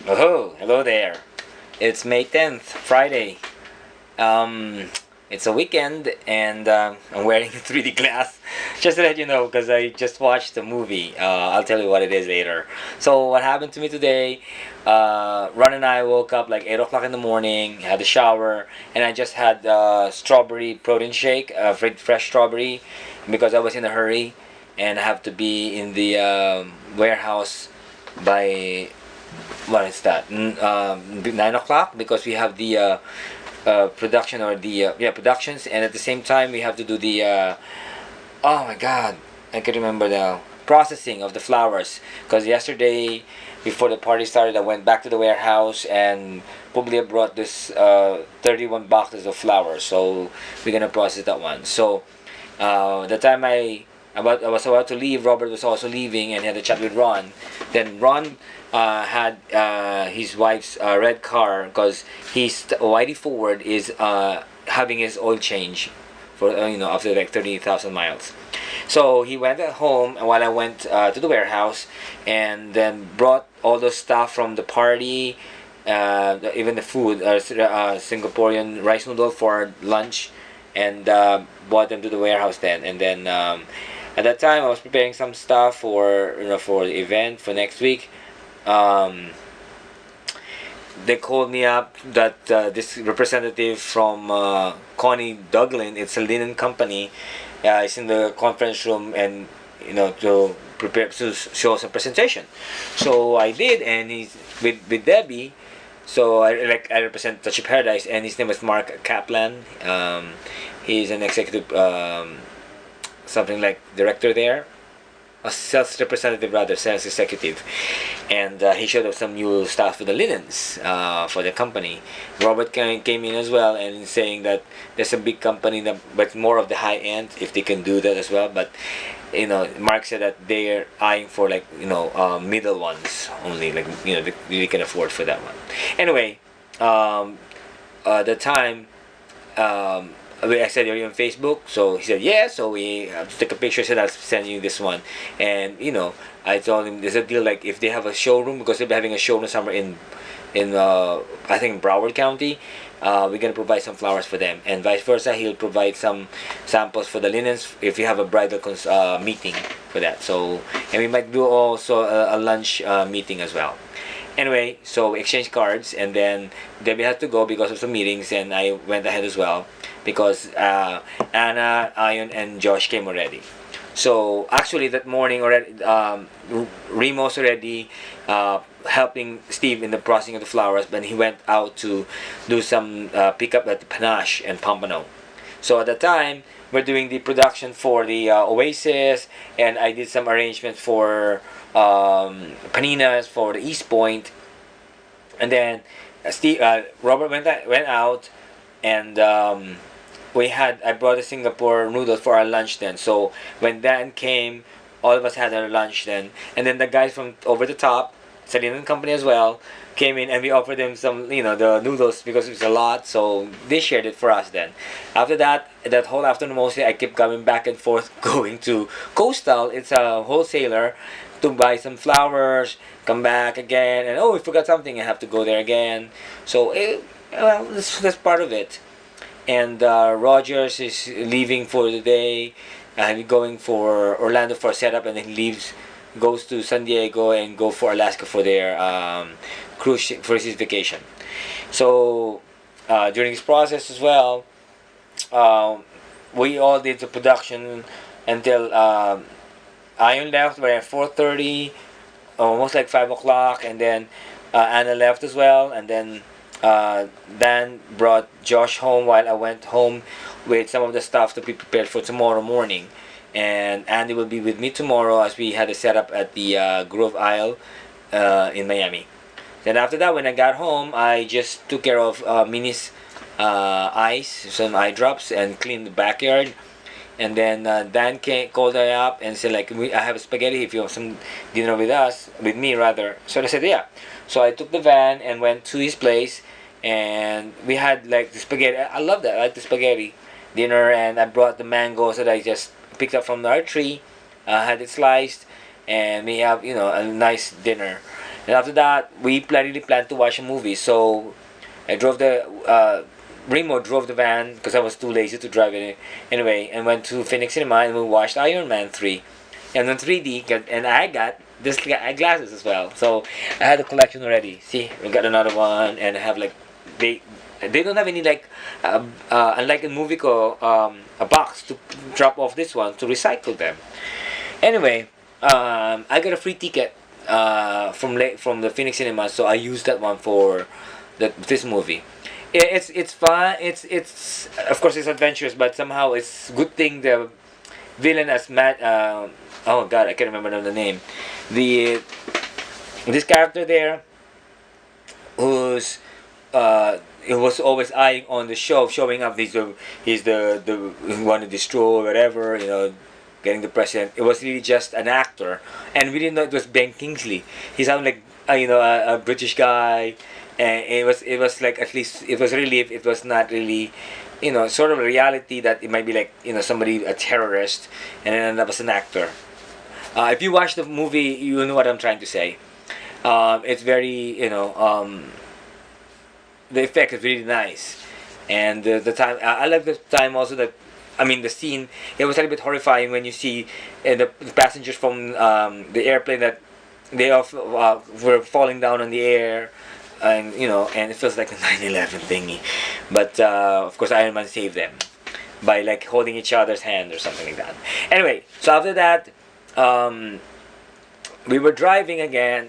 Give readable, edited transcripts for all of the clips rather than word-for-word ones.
Oh, hello there. It's May 10th, Friday. Um, it's a weekend, and I'm wearing 3D glass. Just to let you know, because I just watched the movie. I'll tell you what it is later. So, what happened to me today? Ron and I woke up like 8 o'clock in the morning, had a shower, and I just had strawberry protein shake, fresh strawberry, because I was in a hurry and I have to be in the warehouse by what is that? 9 o'clock, because we have the production, or the productions, and at the same time we have to do the oh my god, I can remember now, processing of the flowers. Because yesterday, before the party started, I went back to the warehouse and probably brought this 31 boxes of flowers. So we're gonna process that one. So the time I was about to leave, Robert was also leaving and he had a chat with Ron. Then Ron had his wife's red car, because his Whitey Ford is having his oil change for after like 30,000 miles. So he went at home while I went to the warehouse, and then brought all the stuff from the party, even the food, Singaporean rice noodle for lunch, and brought them to the warehouse then. And then at that time, I was preparing some stuff for the event for next week. Um, they called me up that this representative from Connie Duglin, it's a linen company, is in the conference room, and to prepare to show some presentation. So I did, and he's with Debbie. So I represent Touchy Paradise, and his name is Mark Kaplan. He's an executive, something like director there, a sales representative rather, sales executive, and he showed us some new stuff for the linens for the company. Robert came in as well, and saying that there's a big company that, but more of the high end, if they can do that as well. But Mark said that they're eyeing for like middle ones only, like they can afford for that one. Anyway, the time. I said, "Are you on Facebook?" So he said, "Yeah." So we took a picture. Said, "I'll send you this one." And I told him there's a deal, like if they have a showroom, because they'll be having a showroom somewhere in I think Broward County. We're gonna provide some flowers for them, and vice versa. He'll provide some samples for the linens if you have a bridal meeting for that. So, and we might do also a lunch meeting as well. Anyway, so we exchanged cards, and then Debbie had to go because of some meetings, and I went ahead as well, because Anna, Ion, and Josh came already. So actually that morning already, Remo's already helping Steve in the processing of the flowers, but he went out to do some pickup at Panache and Pompano. So at the time, we're doing the production for the Oasis, and I did some arrangements for Paninas for the East Point, and then Robert went out, and I brought a Singapore noodles for our lunch then. So when Dan came, all of us had our lunch then, and then the guys from over the top, Salina and Company as well, came in, and we offered them some, the noodles, because it was a lot, so they shared it for us then. After that whole afternoon mostly, I kept coming back and forth, going to Coastal. It's a wholesaler, to buy some flowers, come back again, and we forgot something, I have to go there again. So, well, that's part of it. And Rogers is leaving for the day, and going for Orlando for a setup, and then leaves, goes to San Diego and go for Alaska for their cruise ship, for his vacation. So during this process as well, we all did the production until Ion left by 4:30, almost like 5 o'clock, and then Anna left as well, and then Dan brought Josh home while I went home with some of the stuff to be prepared for tomorrow morning. And Andy will be with me tomorrow, as we had a setup at the Grove Isle in Miami. Then after that, when I got home, I just took care of Minnie's eyes, some eye drops, and cleaned the backyard. And then Dan called her up and said, like, I have spaghetti if you want some dinner with me rather. So I said, yeah. So I took the van and went to his place, and we had like the spaghetti. I love that. I like the spaghetti dinner, and I brought the mangoes that I just picked up from our tree, had it sliced, and we have a nice dinner. And after that, we really planned to watch a movie. So I drove the Remo drove the van because I was too lazy to drive it anyway, and went to Phoenix Cinema and we watched Iron Man 3, and then 3D. And I got this glasses as well. So I had a collection already. See, we got another one, and I have like they don't have any like unlike in Movico a box to drop off this one to recycle them. Anyway, I got a free ticket from the Phoenix Cinema, so I used that one for this movie. It's fun. It's of course it's adventurous, but somehow it's good thing the villain as Matt. Oh God, I can't remember the name. The this character there, who's it was always eyeing on the show, showing up. He's the want to destroy whatever, getting the president. It was really just an actor, and we didn't know it was Ben Kingsley. He sounded like a British guy, and it was like, at least it was relief. It was not really, sort of a reality that it might be like somebody, a terrorist, and then that was an actor. If you watch the movie, you know what I'm trying to say. It's very the effect is really nice, and the time I like the time also that. I mean, the scene, it was a little bit horrifying when you see the passengers from the airplane that they were falling down on the air, and and it feels like a 9/11 thingy, but of course Iron Man saved them by like holding each other's hand or something like that. Anyway, so after that, we were driving again.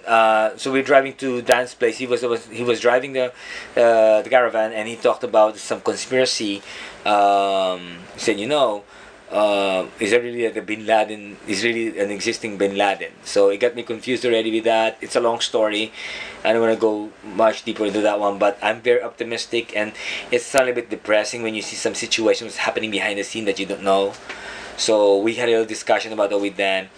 So we were driving to Dan's place. He was driving the caravan, and he talked about some conspiracy. He said, is there really like a Bin Laden? Is really an existing Bin Laden? So it got me confused already with that. It's a long story. I don't want to go much deeper into that one, but I'm very optimistic, and it's a little bit depressing when you see some situations happening behind the scene that you don't know. So we had a little discussion about that with Dan.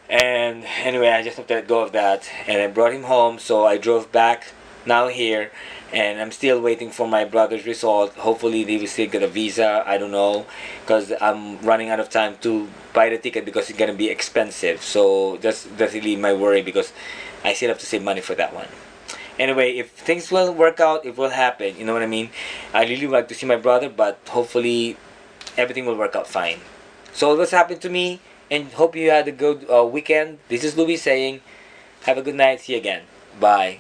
And anyway, I just have to let go of that, and I brought him home. So I drove back now here, and I'm still waiting for my brother's result. Hopefully they will still get a visa. I don't know, because I'm running out of time to buy the ticket because it's gonna be expensive. So that's really my worry, because I still have to save money for that one. Anyway, if things will work out, it will happen. You know what I mean? I really would like to see my brother, but hopefully everything will work out fine. So what's happened to me, and hope you had a good weekend. This is Louis saying, have a good night. See you again. Bye.